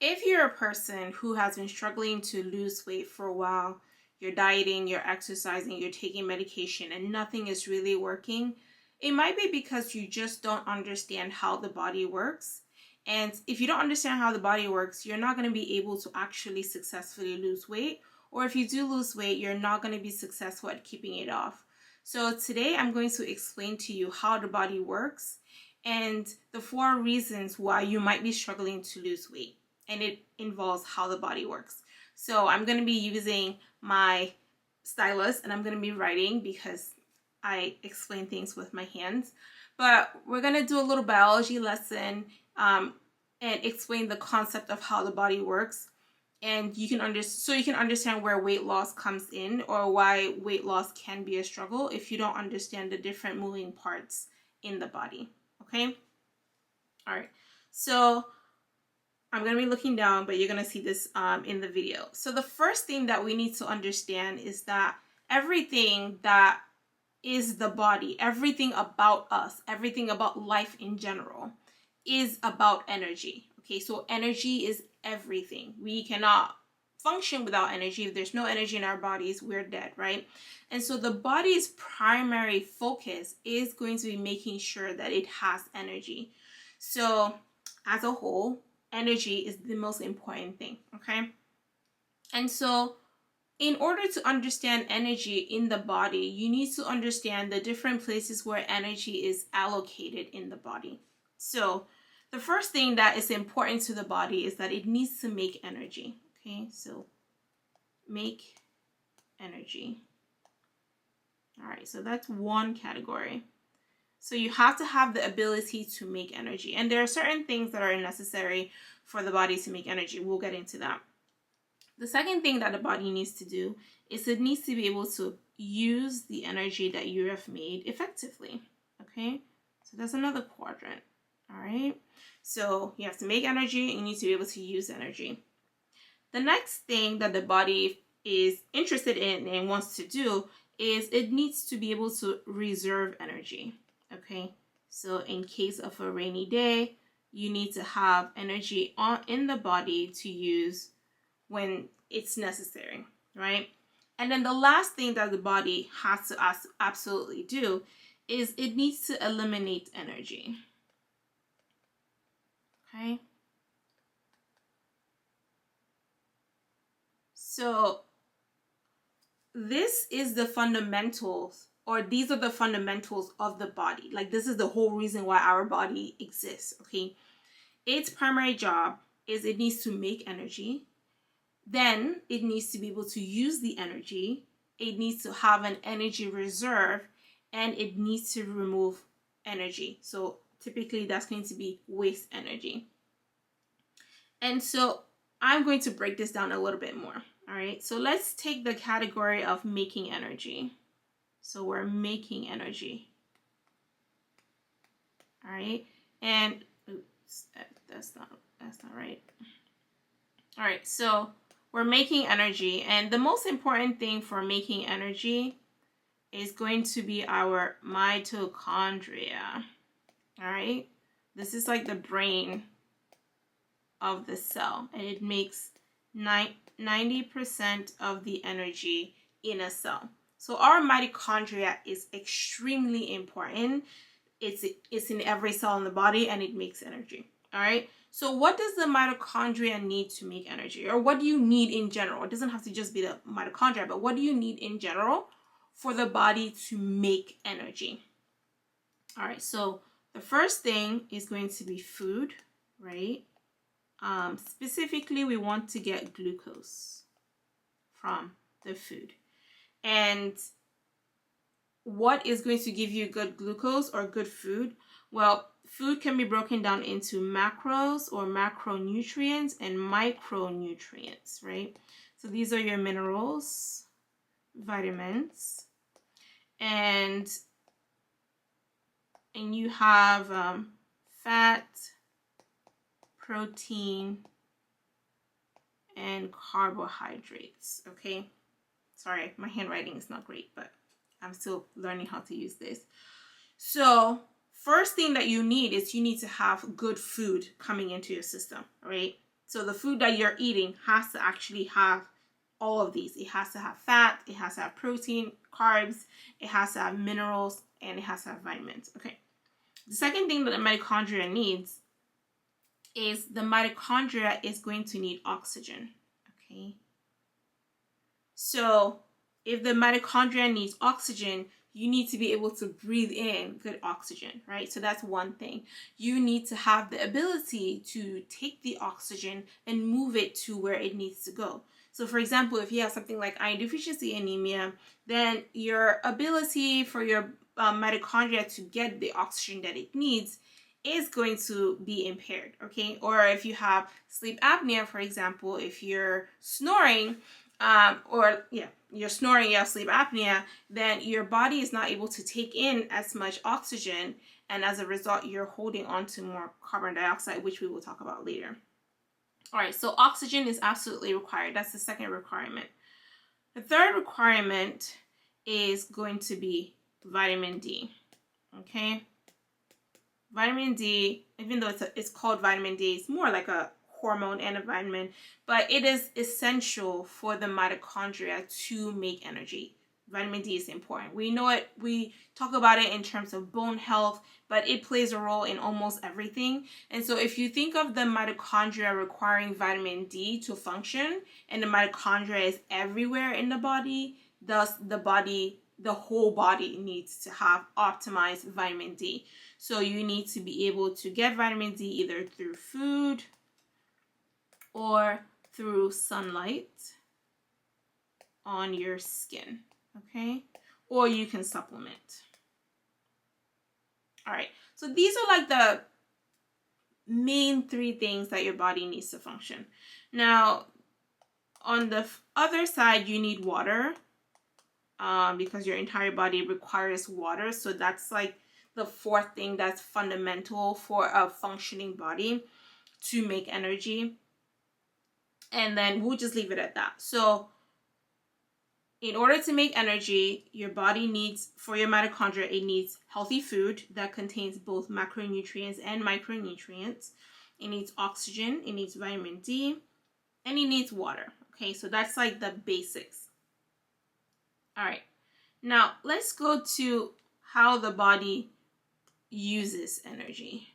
If you're a person who has been struggling to lose weight for a while, you're dieting, you're exercising, you're taking medication, and nothing is really working, it might be because you just don't understand how the body works. And if you don't understand how the body works, you're not going to be able to actually successfully lose weight. Or if you do lose weight, you're not going to be successful at keeping it off. So today I'm going to explain to you how the body works and the 4 reasons why you might be struggling to lose weight. And it involves how the body works. So I'm going to be using my stylus and I'm going to be writing because I explain things with my hands. But we're going to do a little biology lesson and explain the concept of how the body works. And you can understand where weight loss comes in, or why weight loss can be a struggle if you don't understand the different moving parts in the body. Okay? All right. So I'm going to be looking down, but you're going to see this in the video. So the first thing that we need to understand is that everything that is the body, everything about us, everything about life in general is about energy. Okay, so energy is everything. We cannot function without energy. If there's no energy in our bodies, we're dead, right? And so the body's primary focus is going to be making sure that it has energy. So as a whole, energy is the most important thing, okay? And so in order to understand energy in the body, you need to understand the different places where energy is allocated in the body. So the first thing that is important to the body is that it needs to make energy, okay? So make energy. All right, so that's one category. So you have to have the ability to make energy. And there are certain things that are necessary for the body to make energy. We'll get into that. The second thing that the body needs to do is it needs to be able to use the energy that you have made effectively. Okay? So that's another quadrant. All right? So you have to make energy and you need to be able to use energy. The next thing that the body is interested in and wants to do is it needs to be able to reserve energy. Okay, so in case of a rainy day, you need to have energy in the body to use when it's necessary, right? And then the last thing that the body has to absolutely do is it needs to eliminate energy. Okay? So this is the fundamentals, or these are the fundamentals of the body. Like, this is the whole reason why our body exists, okay? Its primary job is it needs to make energy. Then it needs to be able to use the energy. It needs to have an energy reserve, and it needs to remove energy. So typically that's going to be waste energy. And so I'm going to break this down a little bit more. All right, so let's take the category of making energy. So we're making energy. All right, and oops, that's not right. All right, so we're making energy, and the most important thing for making energy is going to be our mitochondria. All right, this is like the brain of the cell, and it makes 90% of the energy in a cell. So our mitochondria is extremely important. It's in every cell in the body, and it makes energy. All right. So what does the mitochondria need to make energy? Or what do you need in general? It doesn't have to just be the mitochondria, but what do you need in general for the body to make energy? All right. So the first thing is going to be food, right? Specifically, we want to get glucose from the food. And what is going to give you good glucose or good food? Well, food can be broken down into macros or macronutrients and micronutrients, right? So these are your minerals, vitamins, and you have fat, protein, and carbohydrates, okay? Sorry, my handwriting is not great, but I'm still learning how to use this. So first thing that you need is you need to have good food coming into your system, right? So the food that you're eating has to actually have all of these. It has to have fat, it has to have protein, carbs, it has to have minerals, and it has to have vitamins. Okay. The second thing that the mitochondria needs is the mitochondria is going to need oxygen. Okay. So if the mitochondria needs oxygen, you need to be able to breathe in good oxygen, right? So that's one thing. You need to have the ability to take the oxygen and move it to where it needs to go. So for example, if you have something like iron deficiency anemia, then your ability for your mitochondria to get the oxygen that it needs is going to be impaired, okay? Or if you have sleep apnea, for example, if you're snoring, you're snoring, you have sleep apnea, then your body is not able to take in as much oxygen, and as a result, you're holding on to more carbon dioxide, which we will talk about later. All right, so oxygen is absolutely required. That's the second requirement. The third requirement is going to be vitamin D, okay? Vitamin D, even though it's called vitamin D, it's more like a hormone and a vitamin, but it is essential for the mitochondria to make energy. Vitamin D is important. We know it, we talk about it in terms of bone health, but it plays a role in almost everything. And so if you think of the mitochondria requiring vitamin D to function, and the mitochondria is everywhere in the body, thus the whole body needs to have optimized vitamin D. So you need to be able to get vitamin D either through food or through sunlight on your skin, okay? Or you can supplement. All right, so these are like the main three things that your body needs to function. Now, on the other side, you need water because your entire body requires water. So that's like the fourth thing that's fundamental for a functioning body to make energy. And then we'll just leave it at that. So in order to make energy, your body needs, for your mitochondria, it needs healthy food that contains both macronutrients and micronutrients. It needs oxygen, it needs vitamin D, and it needs water. Okay, so that's like the basics. All right, now let's go to how the body uses energy.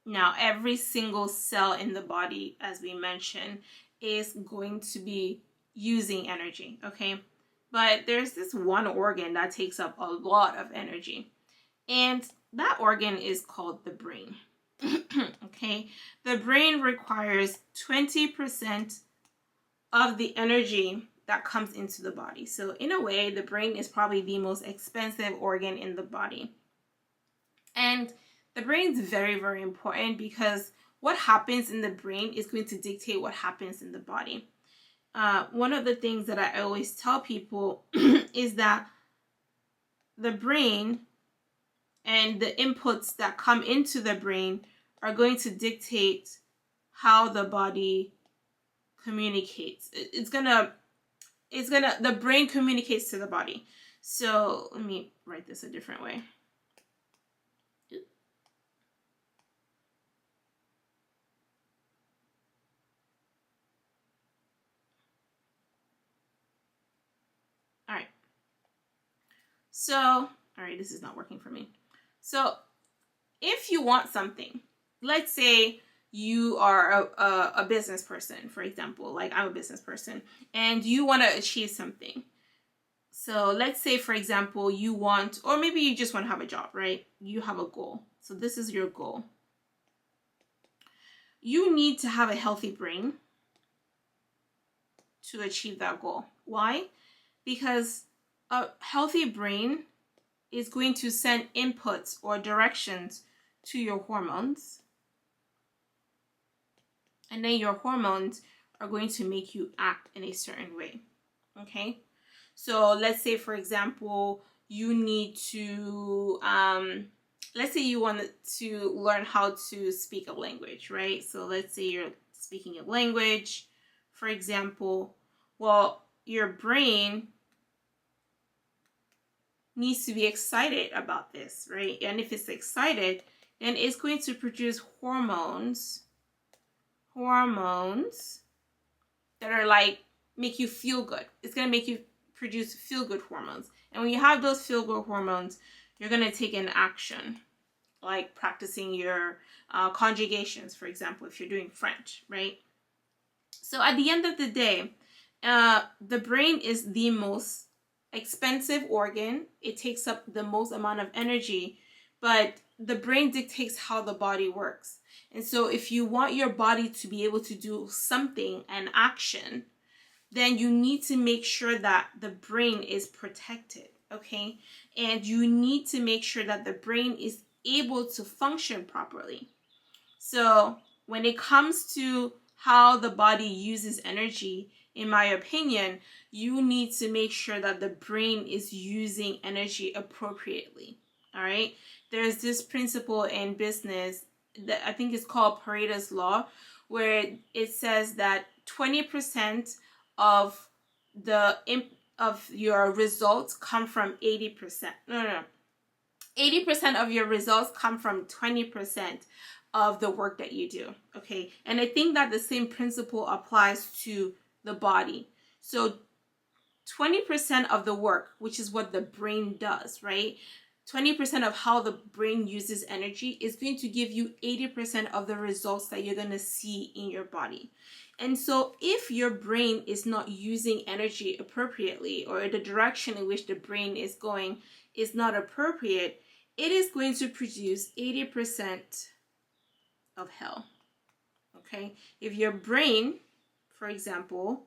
Now, every single cell in the body, as we mentioned, is going to be using energy, okay? But there's this one organ that takes up a lot of energy, and that organ is called the brain, okay? The brain requires 20% of the energy that comes into the body. So in a way, the brain is probably the most expensive organ in the body. And the brain is very, very important because what happens in the brain is going to dictate what happens in the body. One of the things that I always tell people is that the brain and the inputs that come into the brain are going to dictate how the body communicates. The brain communicates to the body. So let me write this a different way. All right, this is not working for me. So if you want something, let's say you are a business person, for example, like I'm a business person, and you want to achieve something. So let's say, for example, you want, or maybe you just want to have a job, right? You have a goal. So this is your goal. You need to have a healthy brain to achieve that goal. Why? Because a healthy brain is going to send inputs or directions to your hormones. And then your hormones are going to make you act in a certain way. Okay? So let's say, for example, you need to, let's say you want to learn how to speak a language, right? So let's say you're speaking a language, for example. Well, your brain needs to be excited about this, right? And if it's excited, then it's going to produce hormones that are like make you feel good. It's going to make you produce feel good hormones. And when you have those feel good hormones, you're going to take an action, like practicing your conjugations, for example, if you're doing French, right? So at the end of the day, the brain is the most expensive organ. It takes up the most amount of energy, but the brain dictates how the body works. And so if you want your body to be able to do something, an action, then you need to make sure that the brain is protected, okay? And you need to make sure that the brain is able to function properly. So when it comes to how the body uses energy, in my opinion, you need to make sure that the brain is using energy appropriately, all right? There's this principle in business that I think is called Pareto's Law, where it says that 20% of your results come from 80%. No. 80% of your results come from 20% of the work that you do, okay? And I think that the same principle applies to the body. So 20% of the work, which is what the brain does, right? 20% of how the brain uses energy is going to give you 80% of the results that you're going to see in your body. And so if your brain is not using energy appropriately, or the direction in which the brain is going is not appropriate, it is going to produce 80% of hell, okay? If your brain, for example,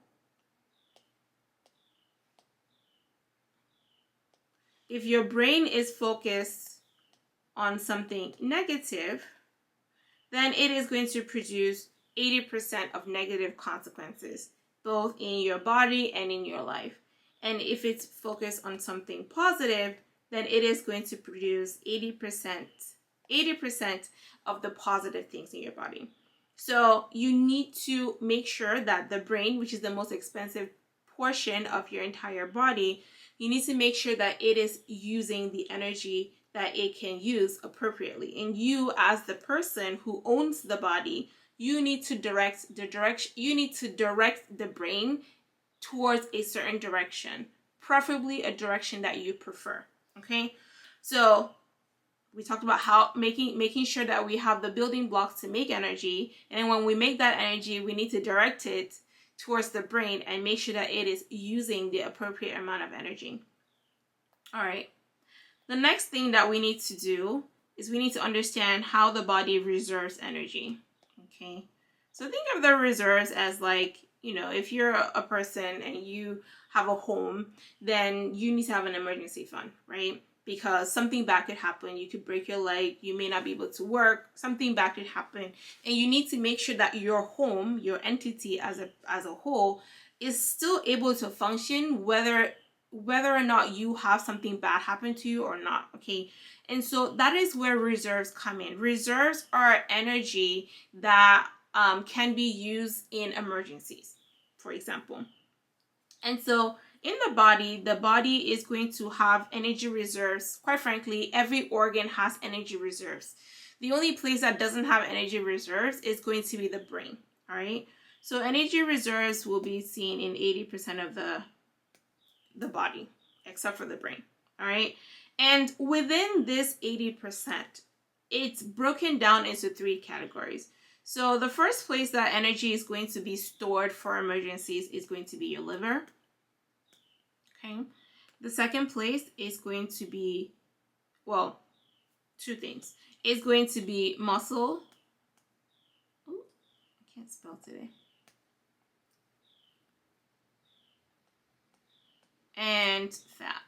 if your brain is focused on something negative, then it is going to produce 80% of negative consequences, both in your body and in your life. And if it's focused on something positive, then it is going to produce 80% of the positive things in your body. So you need to make sure that the brain, which is the most expensive portion of your entire body, you need to make sure that it is using the energy that it can use appropriately. And you, as the person who owns the body, you need to direct the brain towards a certain direction, preferably a direction that you prefer. Okay? So we talked about how making sure that we have the building blocks to make energy, and when we make that energy, we need to direct it towards the brain and make sure that it is using the appropriate amount of energy. All right. The next thing that we need to do is we need to understand how the body reserves energy. Okay. So think of the reserves as like, if you're a person and you have a home, then you need to have an emergency fund, right? Because something bad could happen. You could break your leg. You may not be able to work. Something bad could happen. And you need to make sure that your home, your entity as a whole, is still able to function whether or not you have something bad happen to you or not, okay? And so that is where reserves come in. Reserves are energy that can be used in emergencies, for example. And so in the body is going to have energy reserves. Quite frankly, every organ has energy reserves. The only place that doesn't have energy reserves is going to be the brain, all right? So energy reserves will be seen in 80% of the body, except for the brain, all right? And within this 80%, it's broken down into 3 categories. So the first place that energy is going to be stored for emergencies is going to be your liver. Okay. The second place is going to be, 2 things. It's going to be muscle. Ooh, I can't spell today. And fat.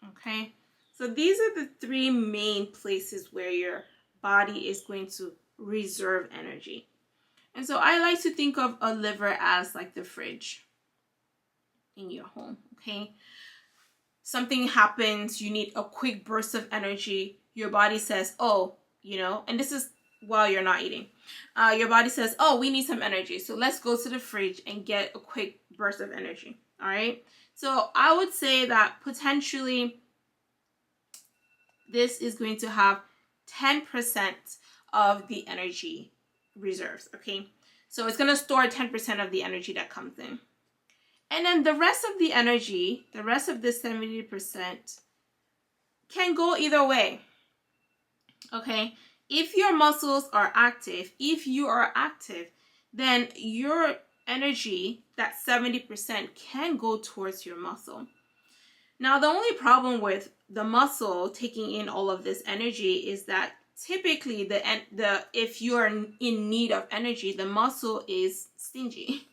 Okay. So these are the 3 main places where your body is going to reserve energy. And so I like to think of a liver as like the fridge in your home, okay? Something happens, you need a quick burst of energy. Your body says, and this is while you're not eating. Your body says, we need some energy. So let's go to the fridge and get a quick burst of energy, all right? So I would say that potentially this is going to have 10% of the energy reserves, okay? So it's going to store 10% of the energy that comes in. And then the rest of the energy, the rest of the 70%, can go either way, okay? If your muscles are active, if you are active, then your energy, that 70%, can go towards your muscle. Now, the only problem with the muscle taking in all of this energy is that typically if you are in need of energy, the muscle is stingy.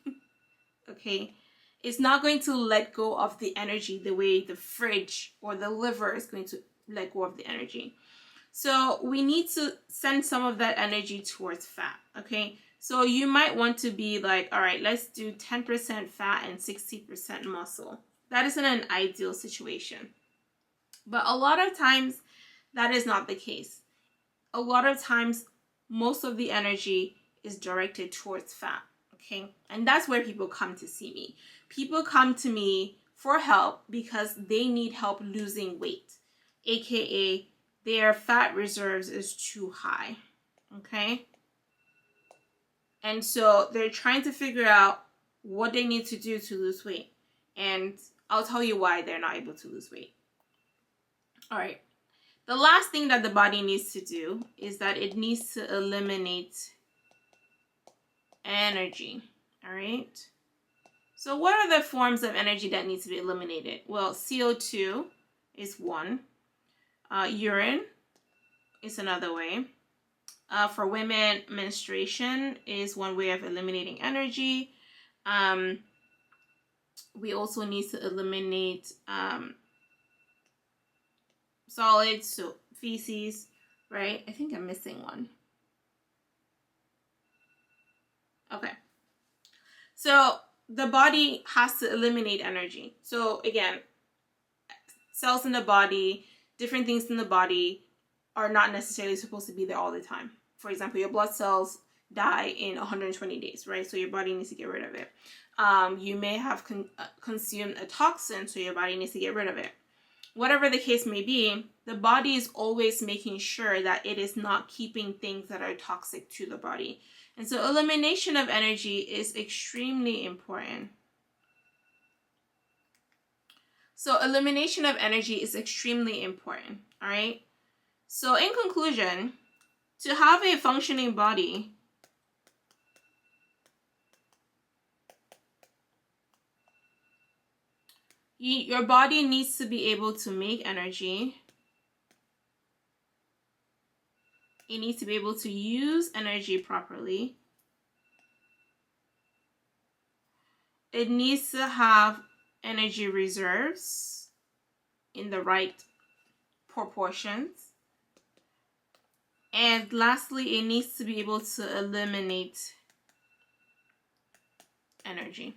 Okay, it's not going to let go of the energy the way the fridge or the liver is going to let go of the energy. So we need to send some of that energy towards fat. Okay, so you might want to be like, all right, let's do 10% fat and 60% muscle. That isn't an ideal situation, but a lot of times that is not the case. A lot of times, most of the energy is directed towards fat, okay? And that's where people come to see me. People come to me for help because they need help losing weight, aka their fat reserves is too high, okay? And so they're trying to figure out what they need to do to lose weight. And I'll tell you why they're not able to lose weight. All right. The last thing that the body needs to do is that it needs to eliminate energy. All right. So what are the forms of energy that needs to be eliminated? Well, CO2 is one. Urine is another way. For women, menstruation is one way of eliminating energy. We also need to eliminate solids, so feces, right? I think I'm missing one. Okay. So the body has to eliminate energy. So again, cells in the body, different things in the body are not necessarily supposed to be there all the time. For example, your blood cells die in 120 days, right? So your body needs to get rid of it. You may have consumed a toxin, so your body needs to get rid of it. Whatever the case may be, the body is always making sure that it is not keeping things that are toxic to the body. And so elimination of energy is extremely important. So elimination of energy is extremely important, all right? So in conclusion, to have a functioning body, your body needs to be able to make energy. It needs to be able to use energy properly. It needs to have energy reserves in the right proportions. And lastly, it needs to be able to eliminate energy.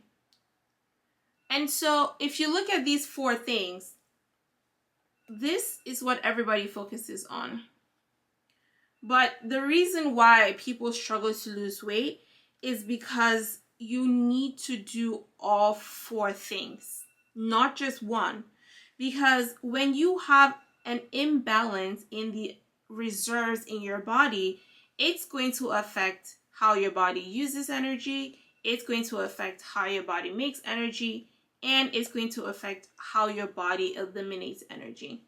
And so if you look at these four things, this is what everybody focuses on. But the reason why people struggle to lose weight is because you need to do all four things, not just one. Because when you have an imbalance in the reserves in your body, it's going to affect how your body uses energy, it's going to affect how your body makes energy, and it's going to affect how your body eliminates energy.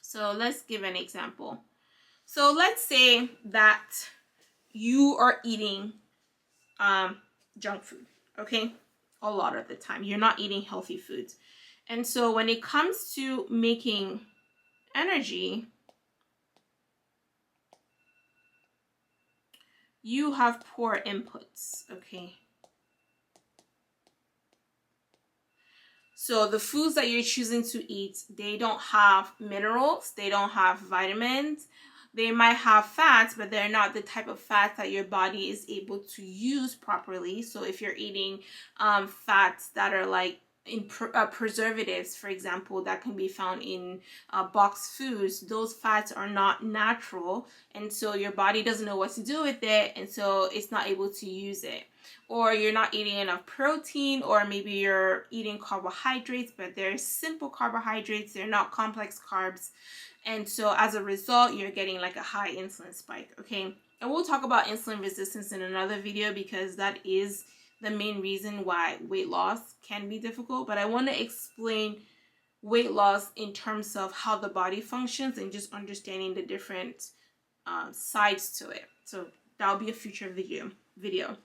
So let's give an example. So let's say that you are eating junk food, okay? A lot of the time. You're not eating healthy foods. And so when it comes to making energy, you have poor inputs, okay? So the foods that you're choosing to eat, they don't have minerals, they don't have vitamins. They might have fats, but they're not the type of fats that your body is able to use properly. So if you're eating fats that are like in preservatives, for example, that can be found in boxed foods, those fats are not natural, and so your body doesn't know what to do with it, and so it's not able to use it. Or you're not eating enough protein, or maybe you're eating carbohydrates, but they're simple carbohydrates, they're not complex carbs. And so as a result, you're getting like a high insulin spike, okay? And we'll talk about insulin resistance in another video because that is the main reason why weight loss can be difficult. But I want to explain weight loss in terms of how the body functions and just understanding the different sides to it. So that'll be a future video.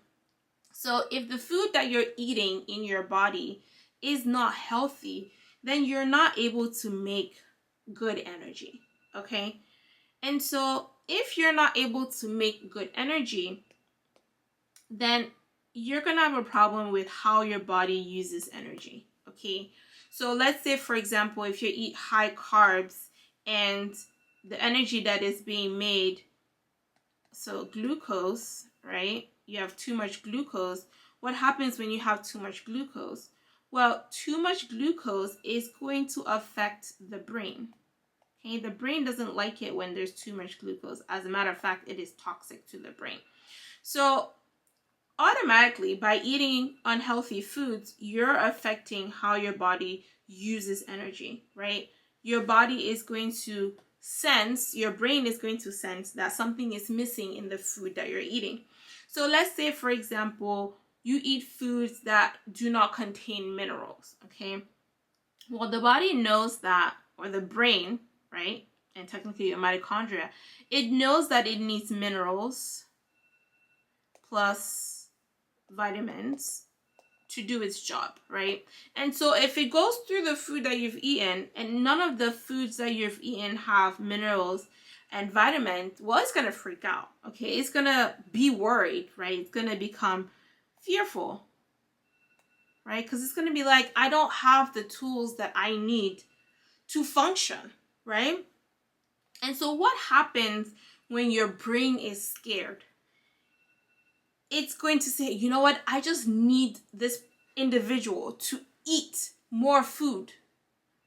So if the food that you're eating in your body is not healthy, then you're not able to make good energy, okay? And so if you're not able to make good energy, then you're gonna have a problem with how your body uses energy, okay? So let's say, for example, if you eat high carbs and the energy that is being made, so glucose, right? You have too much glucose. What happens when you have too much glucose? Well, too much glucose is going to affect the brain. Okay, the brain doesn't like it when there's too much glucose. As a matter of fact, it is toxic to the brain. So automatically, by eating unhealthy foods, you're affecting how your body uses energy, right? Your body is going to sense, your brain is going to sense that something is missing in the food that you're eating. So let's say, for example, you eat foods that do not contain minerals, okay? Well, the body knows that, or the brain, right? And technically your mitochondria, it knows that it needs minerals plus vitamins to do its job, right? And so if it goes through the food that you've eaten and none of the foods that you've eaten have minerals and vitamins, well, it's gonna freak out, okay? It's gonna be worried, right? It's gonna become fearful, right? Because it's gonna be like, I don't have the tools that I need to function, right? And so what happens when your brain is scared? It's going to say, you know what? I just need this individual to eat more food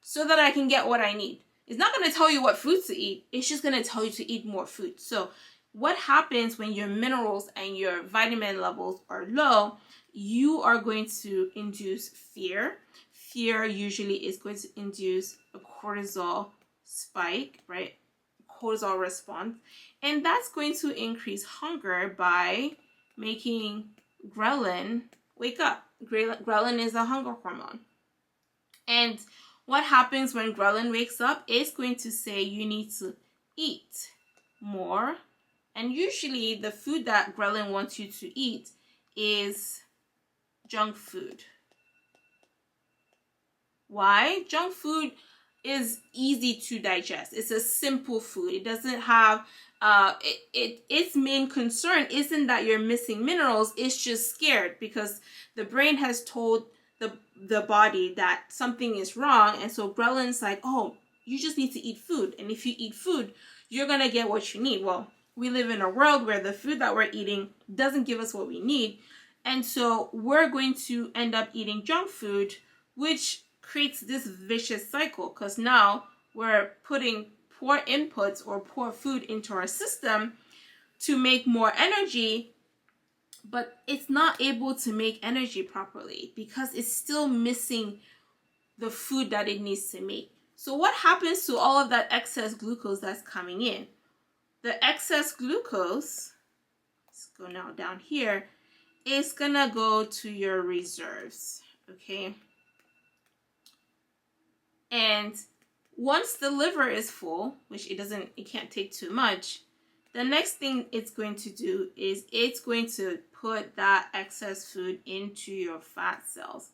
so that I can get what I need. It's not going to tell you what foods to eat. It's just going to tell you to eat more food. So what happens when your minerals and your vitamin levels are low? You are going to induce fear. Fear usually is going to induce a cortisol spike, right? Cortisol response. And that's going to increase hunger by making ghrelin wake up. Ghrelin is a hunger hormone. And what happens when ghrelin wakes up? It's going to say you need to eat more. And usually the food that ghrelin wants you to eat is junk food. Why? Junk food is easy to digest. It's a simple food. It doesn't have its main concern isn't that you're missing minerals. It's just scared because the brain has told the body that something is wrong, and so ghrelin's like, oh, you just need to eat food, and if you eat food, you're gonna get what you need. Well, we live in a world where the food that we're eating doesn't give us what we need, and so we're going to end up eating junk food, which creates this vicious cycle because now we're putting poor inputs or poor food into our system to make more energy, but it's not able to make energy properly because it's still missing the food that it needs to make. So what happens to all of that excess glucose that's coming in? The excess glucose, let's go now down here, is gonna go to your reserves, okay? And once the liver is full, which it can't take too much, the next thing it's going to do is it's going to put that excess food into your fat cells.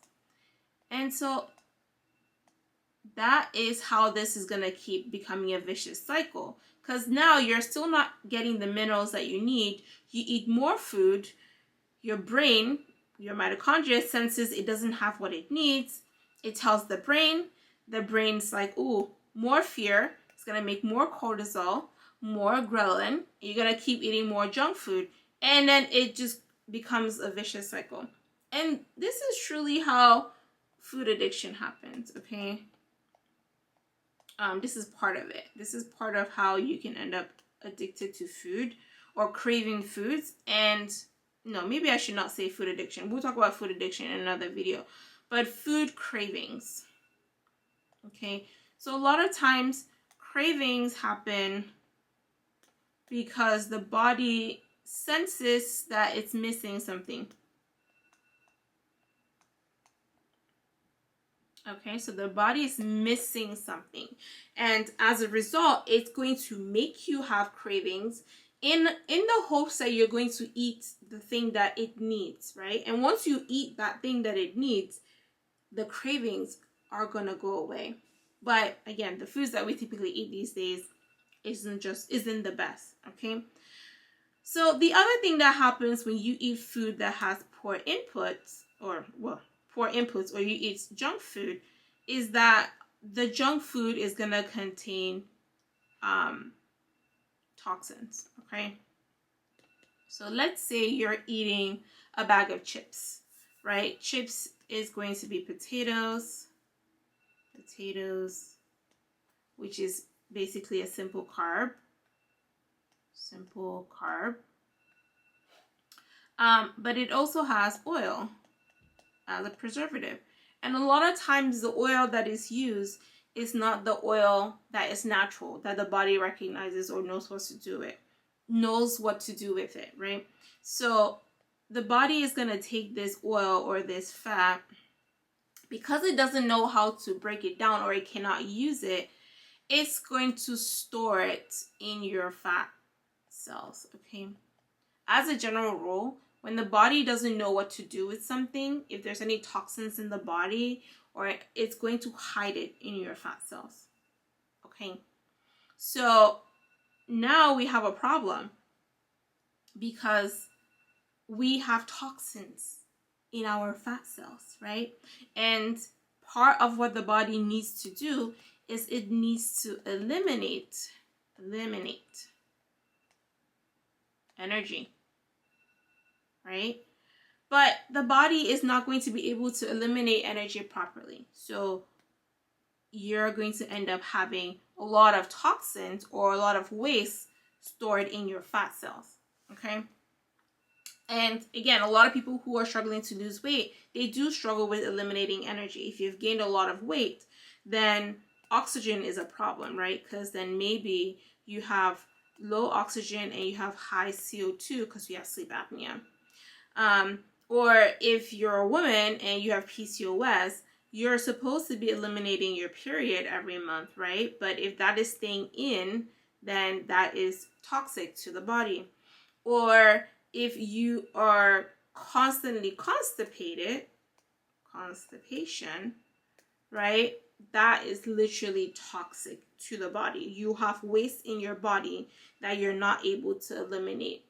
And so that is how this is going to keep becoming a vicious cycle. Because now you're still not getting the minerals that you need. You eat more food, your brain, your mitochondria senses it doesn't have what it needs. It tells the brain's like, ooh, more fear. It's going to make more cortisol, more ghrelin. You're going to keep eating more junk food. And then it just becomes a vicious cycle. And this is truly how food addiction happens, okay? This is part of it. This is part of how you can end up addicted to food or craving foods. And no, maybe I should not say food addiction. We'll talk about food addiction in another video. But food cravings. Okay, so a lot of times cravings happen because the body senses that it's missing something. Okay, so the body is missing something. And as a result, it's going to make you have cravings in the hopes that you're going to eat the thing that it needs, right? And once you eat that thing that it needs, the cravings are going to go away. But again, the foods that we typically eat these days isn't the best, okay? So the other thing that happens when you eat food that has poor inputs, or you eat junk food, is that the junk food is going to contain toxins, okay? So let's say you're eating a bag of chips, right? Chips is going to be potatoes, which is basically a simple carb. But it also has oil as a preservative. And a lot of times the oil that is used is not the oil that is natural, that the body recognizes or knows what to do with it, right? So the body is going to take this oil or this fat, because it doesn't know how to break it down or it cannot use it, it's going to store it in your fat cells, okay? As a general rule, when the body doesn't know what to do with something, if there's any toxins in the body, or it's going to hide it in your fat cells, okay? So now we have a problem because we have toxins in our fat cells, right? And part of what the body needs to do is it needs to eliminate energy, right? But the body is not going to be able to eliminate energy properly. So you're going to end up having a lot of toxins or a lot of waste stored in your fat cells, okay? And again, a lot of people who are struggling to lose weight, they do struggle with eliminating energy. If you've gained a lot of weight, then oxygen is a problem, right? Because then maybe you have low oxygen and you have high CO2 because you have sleep apnea. Or if you're a woman and you have PCOS, you're supposed to be eliminating your period every month, right? But if that is staying in, then that is toxic to the body. Or if you are constantly constipation, right? That is literally toxic to the body. You have waste in your body that you're not able to eliminate.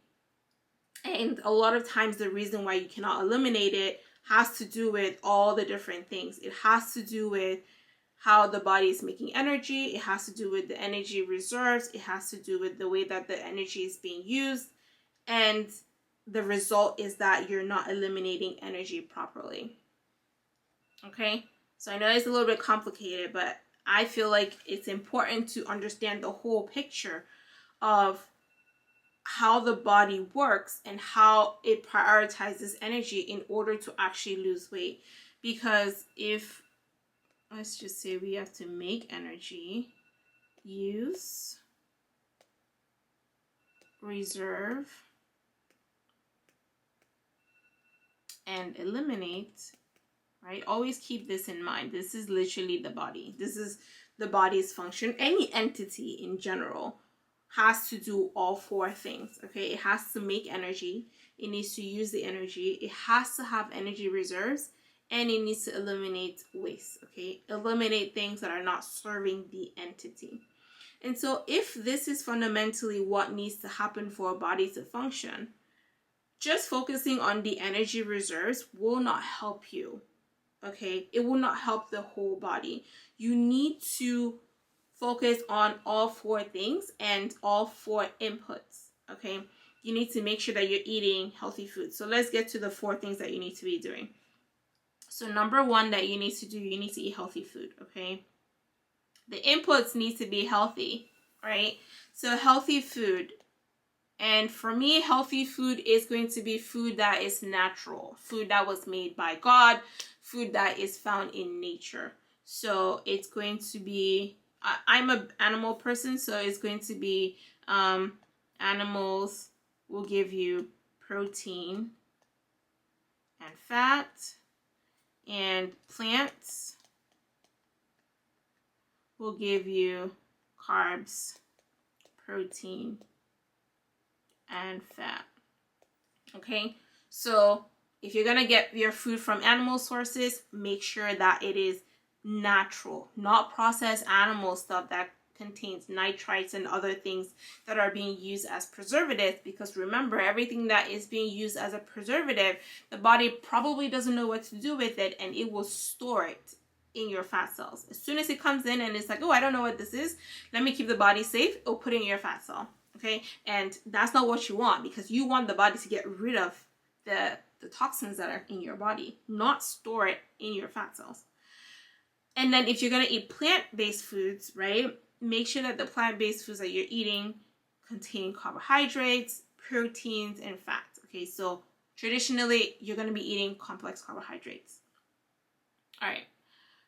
And a lot of times the reason why you cannot eliminate it has to do with all the different things. It has to do with how the body is making energy. It has to do with the energy reserves. It has to do with the way that the energy is being used. And the result is that you're not eliminating energy properly. Okay? So I know it's a little bit complicated, but I feel like it's important to understand the whole picture of how the body works and how it prioritizes energy in order to actually lose weight. Because if, let's just say we have to make energy, use, reserve, and eliminate, right? Always keep this in mind. This is literally the body. This is the body's function. Any entity in general has to do all four things, okay? It has to make energy. It needs to use the energy. It has to have energy reserves, and it needs to eliminate waste, okay? Eliminate things that are not serving the entity. And so if this is fundamentally what needs to happen for a body to function, just focusing on the energy reserves will not help you, okay? It will not help the whole body. You need to focus on all four things and all four inputs, okay? You need to make sure that you're eating healthy food. So let's get to the four things that you need to be doing. So number one that you need to do, you need to eat healthy food, okay? The inputs need to be healthy, right? So healthy food. And for me, healthy food is going to be food that is natural, food that was made by God, food that is found in nature. So it's going to be I'm an animal person, so it's going to be animals will give you protein and fat, and plants will give you carbs, protein, and fat. Okay, so if you're gonna get your food from animal sources, make sure that it is natural, not processed animal stuff that contains nitrites and other things that are being used as preservatives. Because remember, everything that is being used as a preservative, the body probably doesn't know what to do with it, and it will store it in your fat cells. As soon as it comes in and it's like, oh, I don't know what this is, let me keep the body safe, it'll put it in your fat cell. Okay, and that's not what you want, because you want the body to get rid of the toxins that are in your body, not store it in your fat cells. And then if you're going to eat plant-based foods, right, make sure that the plant-based foods that you're eating contain carbohydrates, proteins, and fats. Okay, so traditionally, you're going to be eating complex carbohydrates. All right.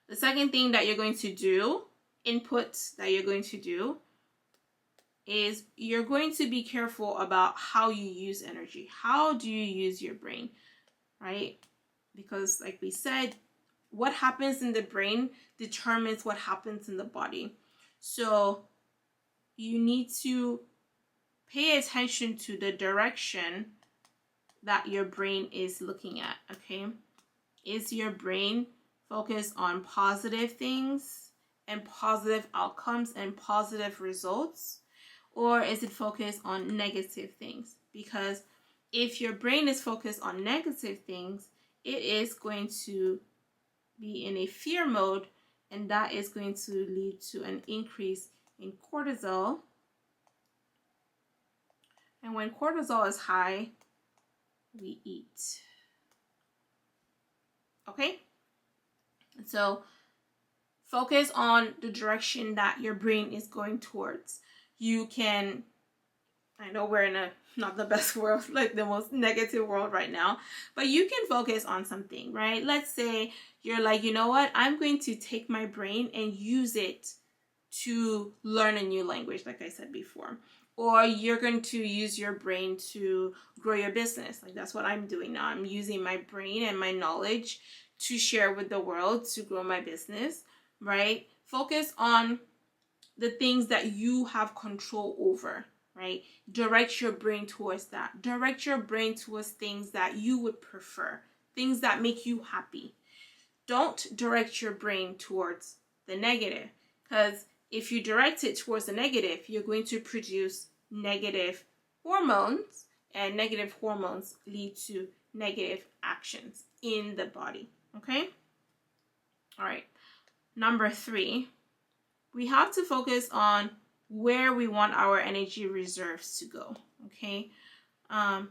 The second thing that you're going to do, inputs that you're going to do, is you're going to be careful about how you use energy. How do you use your brain, right? Because like we said, what happens in the brain determines what happens in the body. So you need to pay attention to the direction that your brain is looking at, okay? Is your brain focused on positive things and positive outcomes and positive results? Or is it focused on negative things? Because if your brain is focused on negative things, it is going to be in a fear mode, and that is going to lead to an increase in cortisol. And when cortisol is high, we eat. Okay? So focus on the direction that your brain is going towards. You can, I know we're in not the best world, like the most negative world right now, but you can focus on something, right? Let's say you're like, you know what? I'm going to take my brain and use it to learn a new language, like I said before. Or you're going to use your brain to grow your business. Like that's what I'm doing now. I'm using my brain and my knowledge to share with the world to grow my business, right? Focus on the things that you have control over, right? Direct your brain towards that. Direct your brain towards things that you would prefer, things that make you happy. Don't direct your brain towards the negative, because if you direct it towards the negative, you're going to produce negative hormones, and negative hormones lead to negative actions in the body, okay? All right. Number 3, we have to focus on where we want our energy reserves to go, okay? Okay.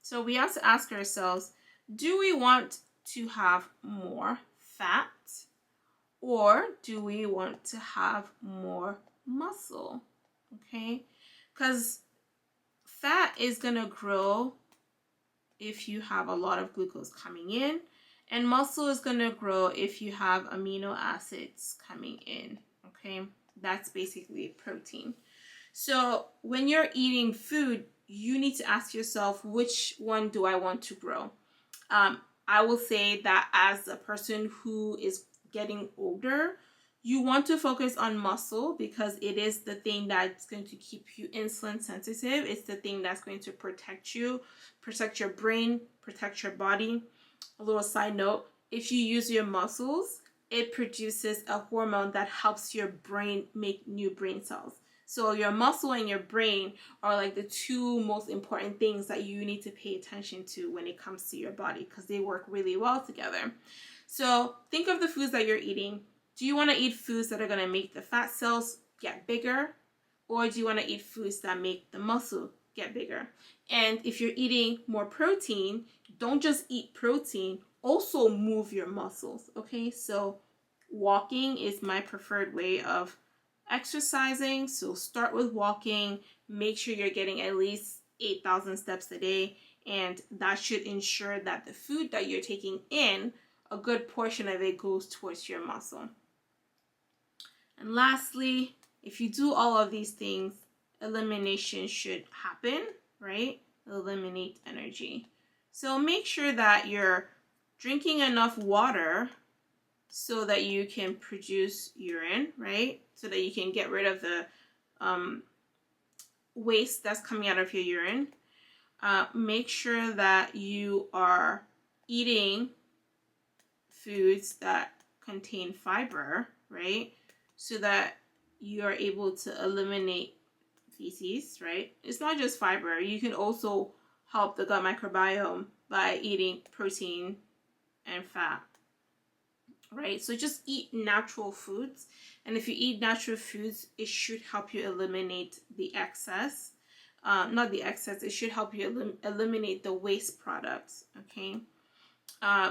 So we have to ask ourselves, do we want to have more fat, or do we want to have more muscle? Okay, because fat is going to grow if you have a lot of glucose coming in, and muscle is going to grow if you have amino acids coming in. Okay, that's basically protein. So when you're eating food, you need to ask yourself, which one do I want to grow? I will say that as a person who is getting older, you want to focus on muscle, because it is the thing that's going to keep you insulin sensitive. It's the thing that's going to protect you, protect your brain, protect your body. A little side note, if you use your muscles, it produces a hormone that helps your brain make new brain cells. So your muscle and your brain are like the two most important things that you need to pay attention to when it comes to your body, because they work really well together. So think of the foods that you're eating. Do you want to eat foods that are going to make the fat cells get bigger? Or do you want to eat foods that make the muscle get bigger? And if you're eating more protein, don't just eat protein, also move your muscles, okay? So walking is my preferred way of exercising. So start with walking. Make sure you're getting at least 8,000 steps a day, and that should ensure that the food that you're taking in a good portion of it goes towards your muscle. And lastly, if you do all of these things, elimination should happen, right? Eliminate energy. So make sure that you're drinking enough water so that you can produce urine, right? So that you can get rid of the waste that's coming out of your urine. Make sure that you are eating foods that contain fiber, right? So that you are able to eliminate feces, right? It's not just fiber. You can also help the gut microbiome by eating protein and fat, right? So just eat natural foods. And if you eat natural foods, it should help you eliminate the excess. Not the excess, it should help you eliminate the waste products, okay?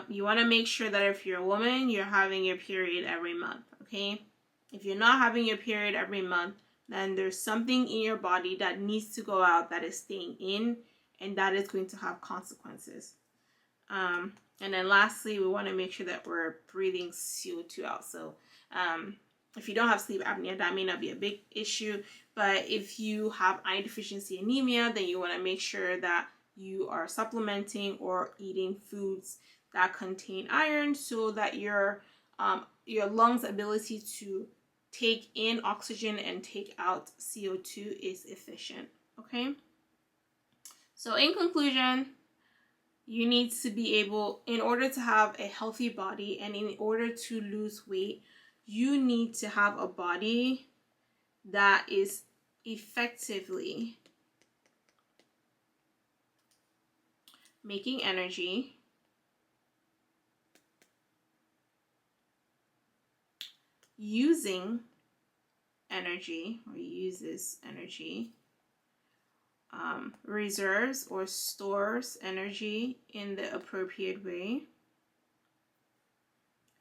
You want to make sure that if you're a woman, you're having your period every month, okay? If you're not having your period every month, then there's something in your body that needs to go out that is staying in, and that is going to have consequences. And then lastly, we want to make sure that we're breathing CO2 out. So if you don't have sleep apnea, that may not be a big issue. But if you have iron deficiency anemia, then you want to make sure that you are supplementing or eating foods that contain iron so that your lungs' ability to take in oxygen and take out CO2 is efficient, okay? So in conclusion, you need to be able, in order to have a healthy body and in order to lose weight, you need to have a body that is effectively making energy, using energy or uses energy, reserves or stores energy in the appropriate way,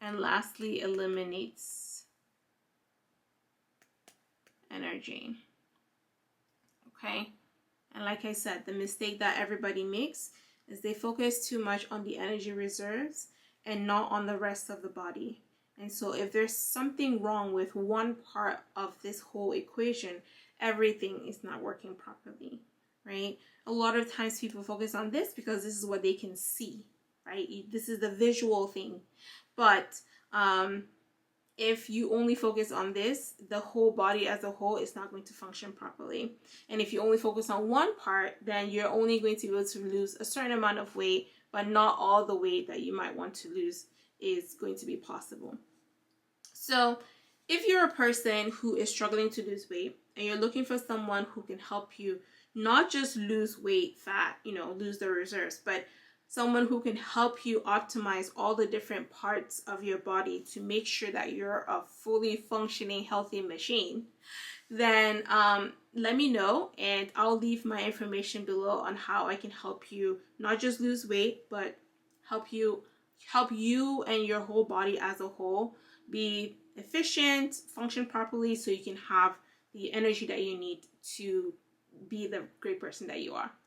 and lastly, eliminates energy. Okay? And like I said, the mistake that everybody makes is they focus too much on the energy reserves and not on the rest of the body. And so if there's something wrong with one part of this whole equation, everything is not working properly, right? A lot of times people focus on this because this is what they can see, right? This is the visual thing. But if you only focus on this, the whole body as a whole is not going to function properly. And if you only focus on one part, then you're only going to be able to lose a certain amount of weight, but not all the weight that you might want to lose is going to be possible. So if you're a person who is struggling to lose weight and you're looking for someone who can help you not just lose weight, fat, lose the reserves, but someone who can help you optimize all the different parts of your body to make sure that you're a fully functioning, healthy machine, then let me know, and I'll leave my information below on how I can help you not just lose weight, but help you and your whole body as a whole be efficient, function properly, so you can have the energy that you need to be the great person that you are.